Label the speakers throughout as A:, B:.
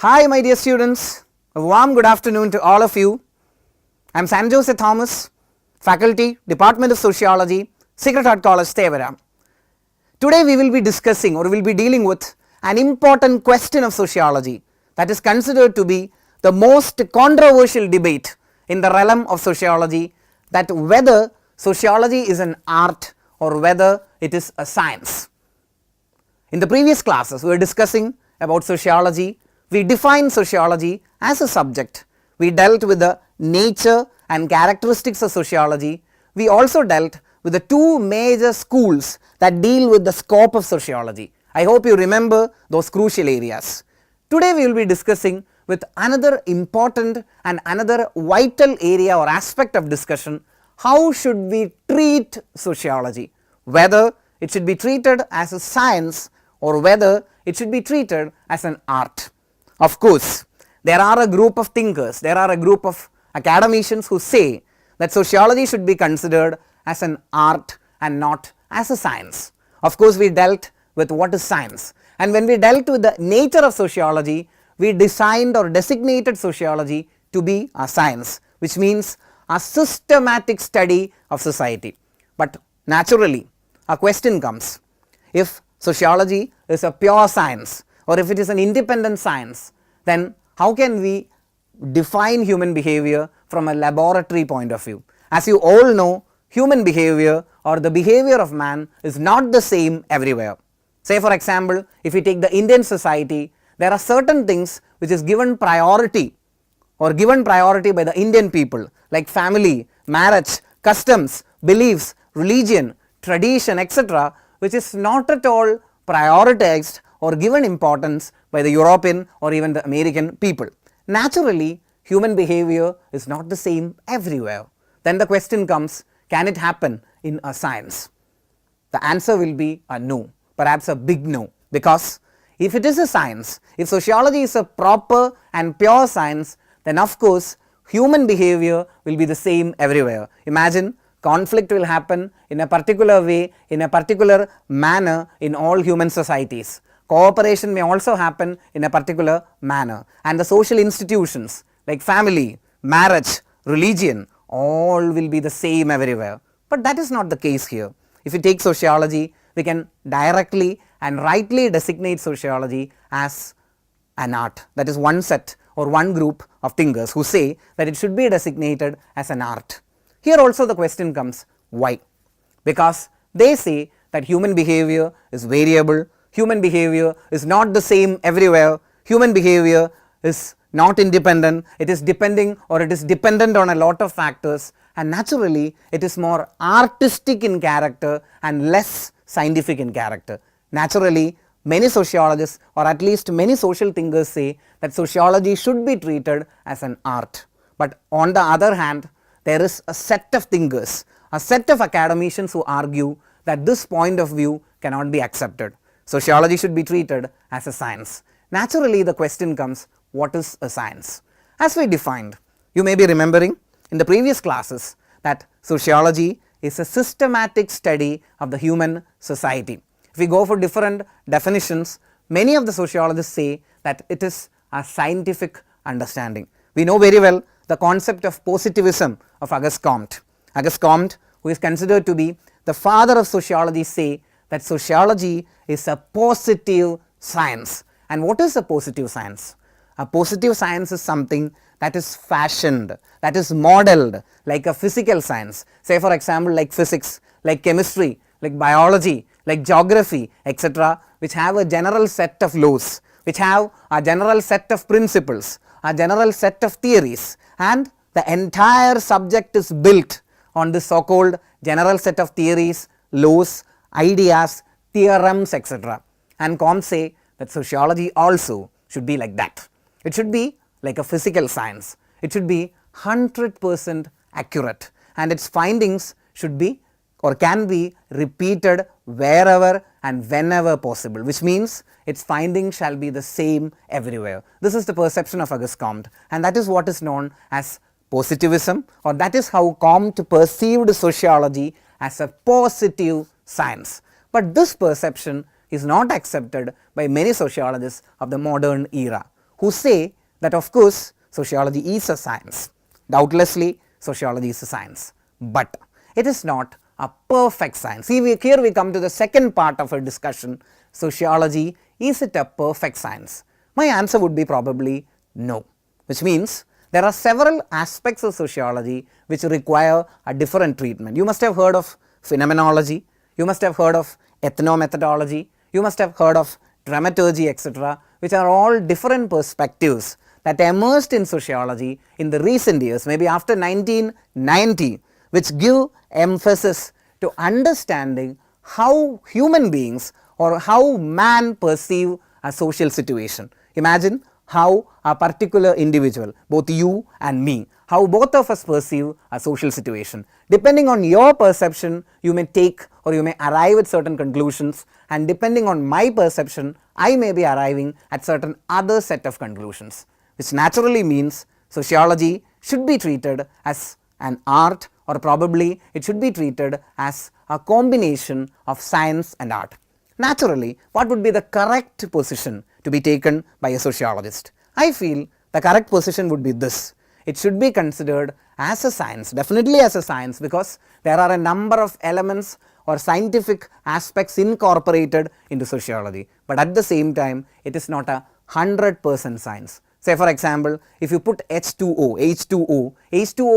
A: Hi my dear students, a warm good afternoon to all of you. I am San Jose Thomas, Faculty, Department of Sociology, Sacred Heart College, Thevara. Today we will be discussing or we will be dealing with an important question of sociology that is considered to be the most controversial debate in the realm of sociology, that whether sociology is an art or whether it is a science. In the previous classes we were discussing about sociology. We defined sociology as a subject. We dealt with the nature and characteristics of sociology. We also dealt with the two major schools that deal with the scope of sociology. I hope you remember those crucial areas. Today we will be discussing with another important and another vital area or aspect of discussion: how should we treat sociology, whether it should be treated as a science or whether it should be treated as an art. Of course, there are a group of thinkers, there are a group of academicians who say that sociology should be considered as an art and not as a science. Of course, we dealt with what is science, and when we dealt with the nature of sociology, we designed or designated sociology to be a science, which means a systematic study of society. But naturally, a question comes: if sociology is a pure science or if it is an independent science, then how can we define human behavior from a laboratory point of view? As you all know, human behavior or the behavior of man is not the same everywhere. Say for example, if we take the Indian society, there are certain things which is given priority or given priority by the Indian people, like family, marriage, customs, beliefs, religion, tradition, etc., which is not at all prioritized or given importance by the European or even the American people. Naturally, human behavior is not the same everywhere. Then the question comes, can it happen in a science? The answer will be a no, perhaps a big no, because if it is a science, if sociology is a proper and pure science, then of course human behavior will be the same everywhere. Imagine, conflict will happen in a particular way, in a particular manner in all human societies. Cooperation may also happen in a particular manner, and the social institutions like family, marriage, religion, all will be the same everywhere. But that is not the case here. If you take sociology, we can directly and rightly designate sociology as an art. That is one set or one group of thinkers who say that it should be designated as an art. Here also the question comes, why? Because they say that human behavior is variable, human behavior is not the same everywhere, human behavior is not independent, it is depending or it is dependent on a lot of factors, and naturally it is more artistic in character and less scientific in character. Naturally, many sociologists or at least many social thinkers say that sociology should be treated as an art. But on the other hand, there is a set of thinkers, a set of academicians who argue that this point of view cannot be accepted. Sociology should be treated as a science. Naturally, the question comes, what is a science? As we defined, you may be remembering in the previous classes that sociology is a systematic study of the human society. If we go for different definitions, many of the sociologists say that it is a scientific understanding. We know very well the concept of positivism of Auguste Comte. Auguste Comte, who is considered to be the father of sociology, say that sociology is a positive science. And what is a positive science? A positive science is something that is fashioned, that is modeled like a physical science. Say for example, like physics, like chemistry, like biology, like geography, etc., which have a general set of laws, which have a general set of principles, a general set of theories, and the entire subject is built on this so called general set of theories, laws, ideas, theorems, etc. And Comte say that sociology also should be like that. It should be like a physical science. It should be 100% accurate, and its findings should be or can be repeated wherever and whenever possible, which means its findings shall be the same everywhere. This is the perception of Auguste Comte, and that is what is known as positivism, or that is how Comte perceived sociology as a positive science. But this perception is not accepted by many sociologists of the modern era, who say that of course sociology is a science. Doubtlessly sociology is a science, but it is not a perfect science. See, here we come to the second part of our discussion. Sociology, is it a perfect science? My answer would be probably no, which means there are several aspects of sociology which require a different treatment. You must have heard of phenomenology, you must have heard of ethnomethodology, you must have heard of dramaturgy, etc., which are all different perspectives that emerged in sociology in the recent years, maybe after 1990, which give emphasis to understanding how human beings or how man perceive a social situation. Imagine how a particular individual, both you and me, how both of us perceive a social situation. Depending on your perception, you may take or you may arrive at certain conclusions, and depending on my perception, I may be arriving at certain other set of conclusions, which naturally means sociology should be treated as an art, or probably it should be treated as a combination of science and art. Naturally, what would be the correct position to be taken by a sociologist? I feel the correct position would be this: it should be considered as a science, definitely as a science, because there are a number of elements or scientific aspects incorporated into sociology, but at the same time it is not a 100% science. Say for example, if you put H2O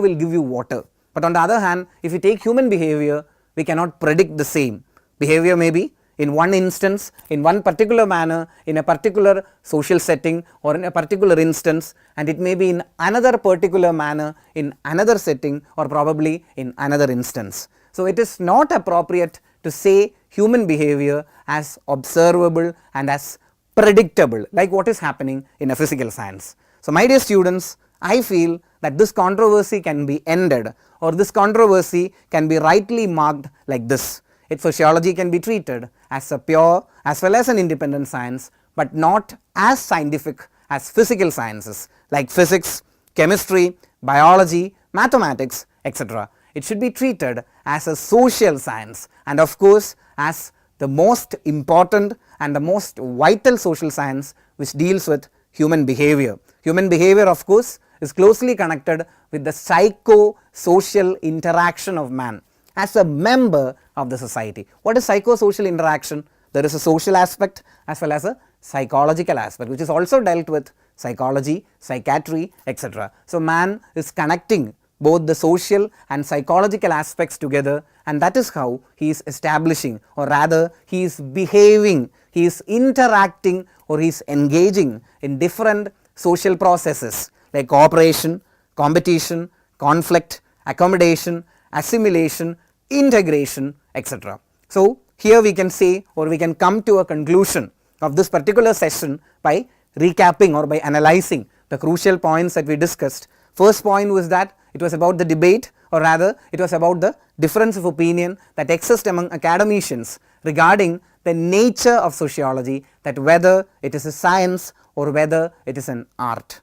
A: will give you water, but on the other hand, if you take human behavior, we cannot predict the same. Behavior may be in one instance, in one particular manner, in a particular social setting or in a particular instance, and it may be in another particular manner in another setting or probably in another instance. So, it is not appropriate to say human behavior as observable and as predictable like what is happening in a physical science. So, my dear students, I feel that this controversy can be ended, or this controversy can be rightly marked like this: sociology can be treated as a pure as well as an independent science, but not as scientific as physical sciences like physics, chemistry, biology, mathematics, etc. It should be treated as a social science, and of course as the most important and the most vital social science which deals with human behavior. Human behavior, of course, is closely connected with the psycho-social interaction of man as a member of the society. What is psycho-social interaction? There is a social aspect as well as a psychological aspect, which is also dealt with psychology, psychiatry, etc. So, man is connecting both the social and psychological aspects together, and that is how he is establishing, or rather he is behaving, he is interacting, or he is engaging in different social processes like cooperation, competition, conflict, accommodation, assimilation, integration, etc. So, here we can say, or we can come to a conclusion of this particular session by recapping or by analyzing the crucial points that we discussed. First point was that it was about the debate, or rather it was about the difference of opinion that exists among academicians regarding the nature of sociology, that whether it is a science or whether it is an art.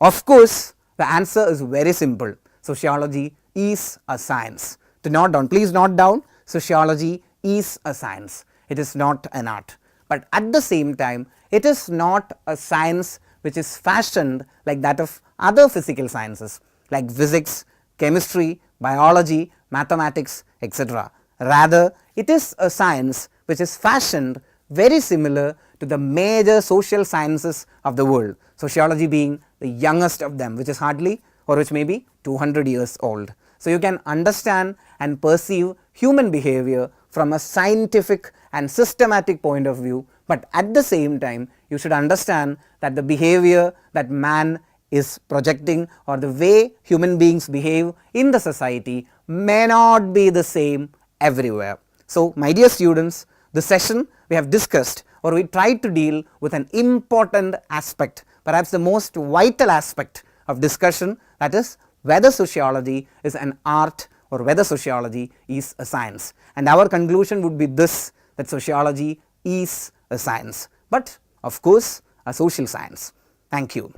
A: Of course, the answer is very simple: sociology is a science. To note down, please note down, sociology is a science, it is not an art. But at the same time, it is not a science which is fashioned like that of other physical sciences like physics, chemistry, biology, mathematics, etc. Rather, it is a science which is fashioned very similar to the major social sciences of the world, sociology being the youngest of them, which is hardly, or which may be 200 years old. So, you can understand and perceive human behavior from a scientific and systematic point of view, but at the same time you should understand that the behavior that man is projecting, or the way human beings behave in the society, may not be the same everywhere. So, my dear students, this session we have discussed, or we tried to deal with an important aspect, perhaps the most vital aspect of discussion, that is whether sociology is an art or whether sociology is a science. And our conclusion would be this, that sociology is a science, but of course a social science. Thank you.